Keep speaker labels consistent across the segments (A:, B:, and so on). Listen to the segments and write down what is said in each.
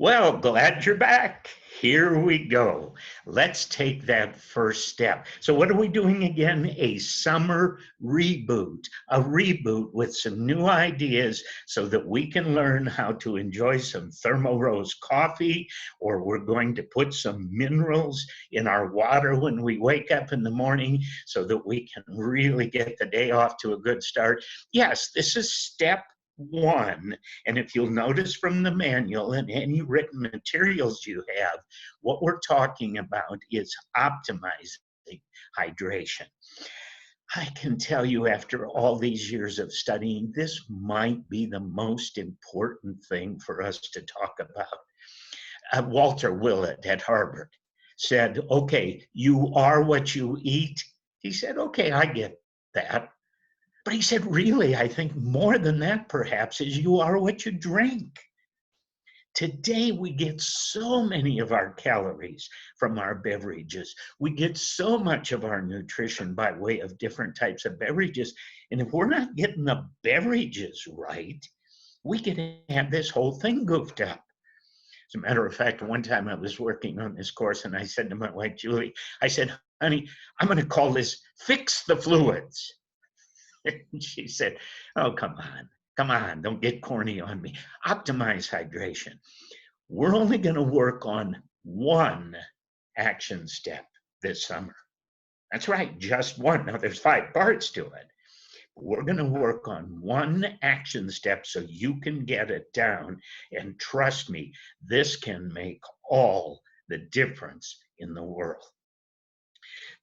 A: Well, glad you're back. Here we go. Let's take that first step. So, what are we doing again? A summer reboot, a reboot with some new ideas so that we can learn how to enjoy some ThermoRoast coffee, or we're going to put some minerals in our water when we wake up in the morning so that we can really get the day off to a good start. Yes, this is step one. And if you'll notice from the manual and any written materials you have, what we're talking about is optimizing hydration. I can tell you after all these years of studying, this might be the most important thing for us to talk about. Walter Willett at Harvard said, okay, you are what you eat. He said, okay, I get that. But he said, really, I think more than that, perhaps, is you are what you drink. Today, we get so many of our calories from our beverages. We get so much of our nutrition by way of different types of beverages. And if we're not getting the beverages right, we can have this whole thing goofed up. As a matter of fact, one time I was working on this course and I said to my wife, Julie, I said, honey, I'm going to call this Fix the Fluids. And she said, oh, come on, don't get corny on me. Optimize hydration. We're only going to work on one action step this summer. That's right, just one. Now, there's 5 parts to it. We're going to work on one action step so you can get it down. And trust me, this can make all the difference in the world.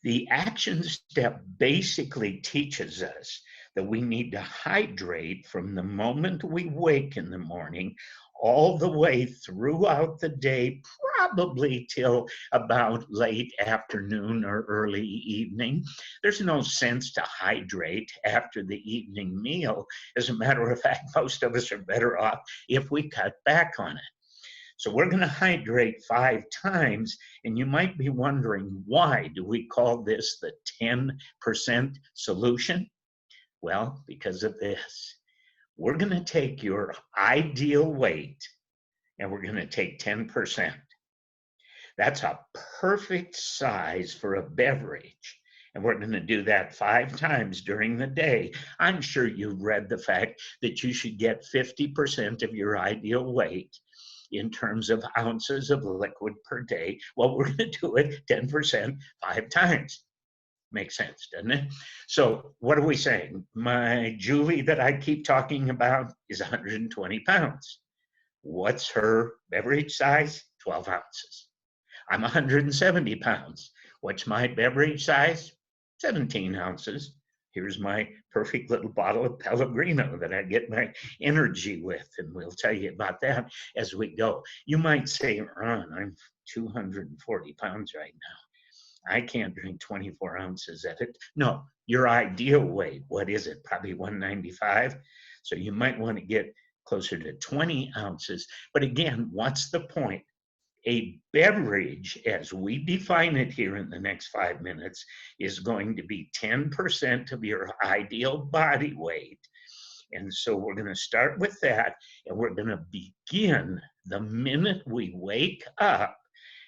A: The action step basically teaches us that we need to hydrate from the moment we wake in the morning all the way throughout the day, probably till about late afternoon or early evening. There's no sense to hydrate after the evening meal. As a matter of fact, most of us are better off if we cut back on it. So we're going to hydrate 5 times, and you might be wondering, why do we call this the 10% solution? Well, because of this. We're going to take your ideal weight and we're going to take 10%. That's a perfect size for a beverage. And we're going to do that 5 times during the day. I'm sure you've read the fact that you should get 50% of your ideal weight in terms of ounces of liquid per day. Well, we're going to do it 10%, 5 times. Makes sense, doesn't it? So what are we saying? My Julie that I keep talking about is 120 pounds. What's her beverage size? 12 ounces. I'm 170 pounds. What's my beverage size? 17 ounces. Here's my perfect little bottle of Pellegrino that I get my energy with, and we'll tell you about that as we go. You might say, Ron, I'm 240 pounds right now. I can't drink 24 ounces at it. No, your ideal weight, what is it? Probably 195. So you might want to get closer to 20 ounces. But again, what's the point? A beverage, as we define it here in the next 5 minutes, is going to be 10% of your ideal body weight. And so we're going to start with that, and we're going to begin the minute we wake up,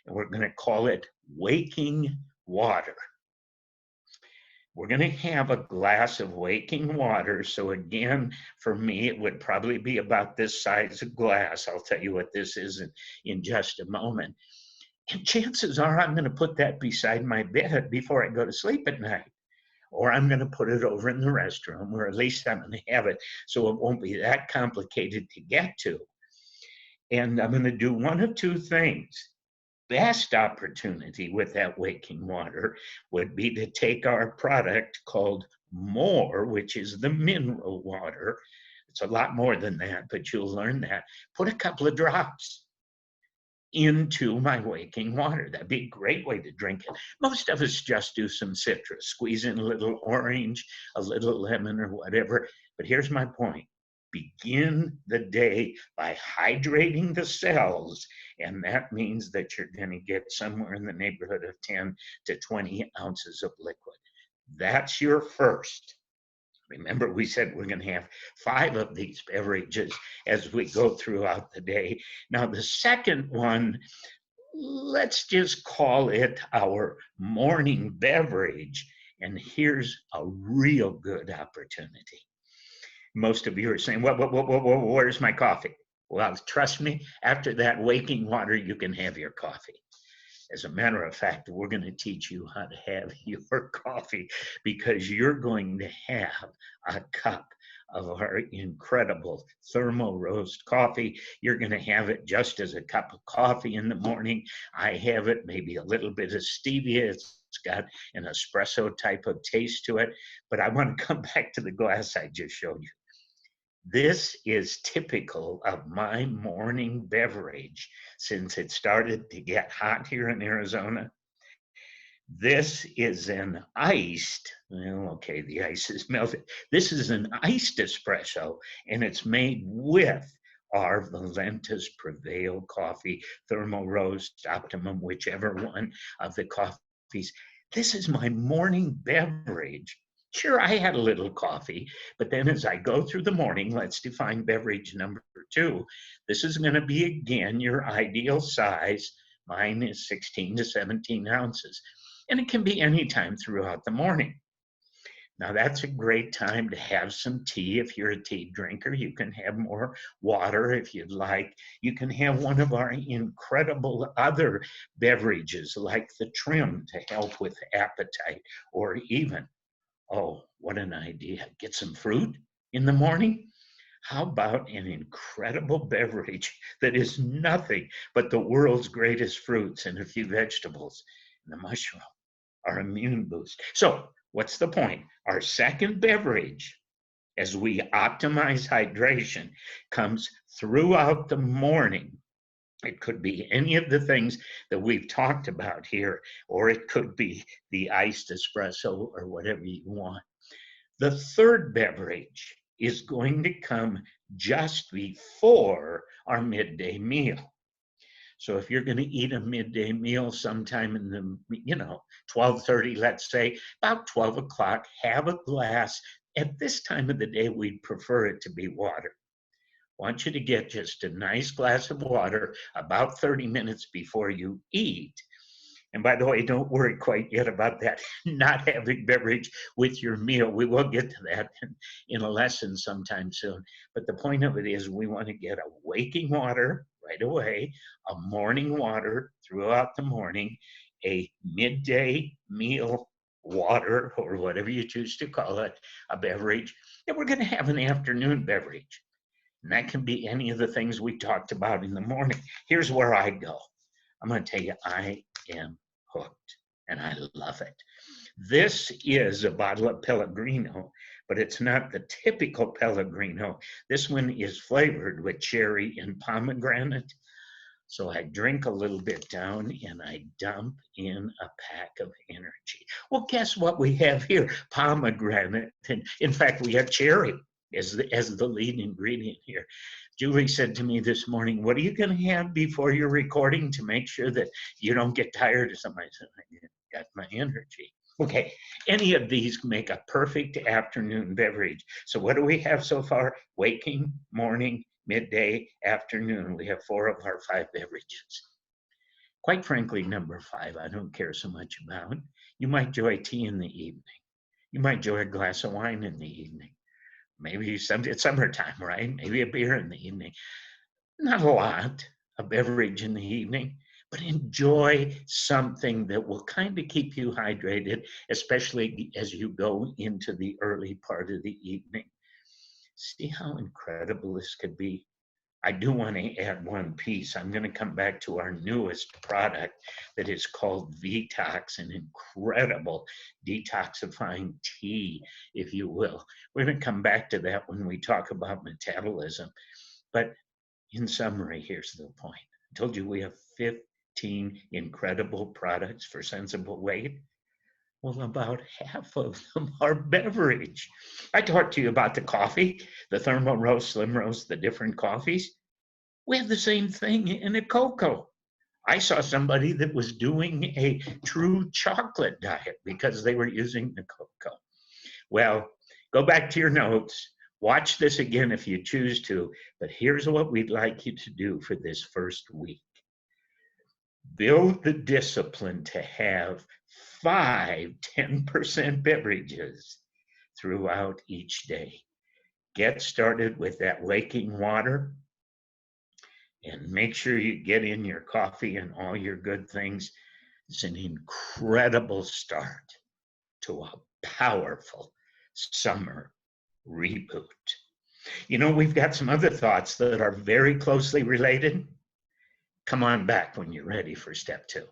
A: and we're going to call it waking water. We're going to have a glass of waking water. So again, for me, it would probably be about this size of glass. I'll tell you what this is in just a moment. And chances are I'm going to put that beside my bed before I go to sleep at night. Or I'm going to put it over in the restroom, or at least I'm going to have it so it won't be that complicated to get to. And I'm going to do one of 2 things. Best opportunity with that waking water would be to take our product called M.O.R.E, which is the mineral water. It's a lot more than that, but you'll learn that. Put a couple of drops into my waking water. That'd be a great way to drink it. Most of us just do some citrus, squeeze in a little orange, a little lemon, or whatever. But here's my point. Begin the day by hydrating the cells, and that means that you're going to get somewhere in the neighborhood of 10 to 20 ounces of liquid. That's your first. Remember, we said we're going to have 5 of these beverages as we go throughout the day. Now, the second one, let's just call it our morning beverage. And here's a real good opportunity. Most of you are saying, where's my coffee? Well, trust me, after that waking water, you can have your coffee. As a matter of fact, we're going to teach you how to have your coffee, because you're going to have a cup of our incredible ThermoRoast coffee. You're going to have it just as a cup of coffee in the morning. I have it, maybe a little bit of stevia. It's got an espresso type of taste to it. But I want to come back to the glass I just showed you. This is typical of my morning beverage since it started to get hot here in Arizona. This is an iced, well, okay, the ice is melted. This is an iced espresso, and it's made with our Valentus Prevail coffee, ThermoRoast, Optimum, whichever one of the coffees. This is my morning beverage. Sure, I had a little coffee, but then as I go through the morning, let's define beverage number 2. This is going to be, again, your ideal size. Mine is 16 to 17 ounces, and it can be any time throughout the morning. Now, that's a great time to have some tea. If you're a tea drinker, you can have more water if you'd like. You can have one of our incredible other beverages like the trim to help with appetite, or even, oh, what an idea, get some fruit in the morning. How about an incredible beverage that is nothing but the world's greatest fruits and a few vegetables and the mushroom, our immune boost. So what's the point? Our second beverage, as we optimize hydration, comes throughout the morning. It could be any of the things that we've talked about here, or it could be the iced espresso or whatever you want. The third beverage is going to come just before our midday meal. So if you're going to eat a midday meal sometime in the, 12:30, let's say, about 12 o'clock, have a glass. At this time of the day, we'd prefer it to be water. I want you to get just a nice glass of water about 30 minutes before you eat. And by the way, don't worry quite yet about that, not having beverage with your meal. We will get to that in a lesson sometime soon. But the point of it is we want to get a waking water right away, a morning water throughout the morning, a midday meal water, or whatever you choose to call it, a beverage, and we're going to have an afternoon beverage. And that can be any of the things we talked about in the morning. Here's where I go. I'm going to tell you, I am hooked, and I love it. This is a bottle of Pellegrino, but it's not the typical Pellegrino. This one is flavored with cherry and pomegranate. So I drink a little bit down and I dump in a pack of energy. Well, guess what we have here? Pomegranate. And in fact, we have cherry as the lead ingredient here. Julie said to me this morning, what are you going to have before your recording to make sure that you don't get tired of something? I said, I got my energy. Okay, any of these make a perfect afternoon beverage. So what do we have so far? Waking, morning, midday, afternoon. We have 4 of our 5 beverages. Quite frankly, number 5, I don't care so much about. You might enjoy tea in the evening. You might enjoy a glass of wine in the evening. Maybe it's summertime, right? Maybe a beer in the evening. Not a lot, a beverage in the evening, but enjoy something that will kind of keep you hydrated, especially as you go into the early part of the evening. See how incredible this could be? I do want to add one piece. I'm going to come back to our newest product that is called Detox, an incredible detoxifying tea, if you will. We're going to come back to that when we talk about metabolism. But in summary, here's the point. I told you we have 15 incredible products for sensible weight. Well, about half of them are beverage. I talked to you about the coffee, the ThermoRoast, Slim Roast, the different coffees. We have the same thing in a cocoa. I saw somebody that was doing a true chocolate diet because they were using the cocoa. Well, Go back to your notes. Watch this again if you choose to. But here's what we'd like you to do for this first week. Build the discipline to have 5 10% beverages throughout each day. Get started with that waking water and make sure you get in your coffee and all your good things. It's an incredible start to a powerful summer reboot. You know, we've got some other thoughts that are very closely related. Come on back when you're ready for step 2.